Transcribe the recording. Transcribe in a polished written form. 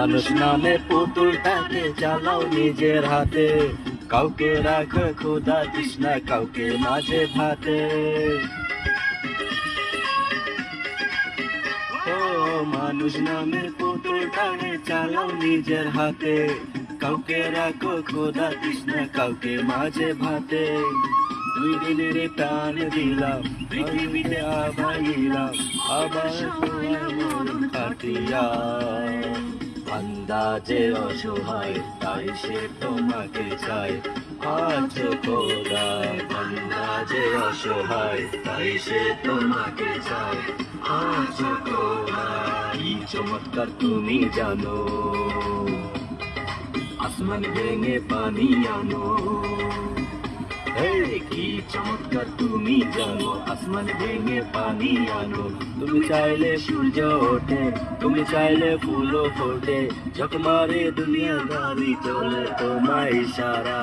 মানুষ নামে পুতুলটাকে চালাও নিজের হাতে, কাউকে রাখো খোদা তৃষ্ণা, কাউকে মাঝে ভাতে। ও মানুষ নামে পুতুলটাকে চালাও নিজের হাতে, কাউকে রাখো খোদা তৃষ্ণা, কাউকে মাঝে ভাতে। দুই দিনের প্রাণ দিলাম পৃথিবীতে আবাইলাম, আবার তোমার মরণ কাটিয়া। আন্দাজে অসহায় তাই সে তোমাকে চায়, আছো খোদা আন্দাজে অসহায় তাই সে তোমাকে চায়, আছো খোদা। কি চমৎকার তুমি জানো, আসমান ভেঙে পানি আনো। কি চমৎকার তুমি জানো, আসমান ভেঙে পানি আনো। তুমি চাইলে সূর্য ওঠে, তুমি চাইলে ফুলও ফোটে, যখন মারে দুনিয়াদারি চলে তোমার ইশারা।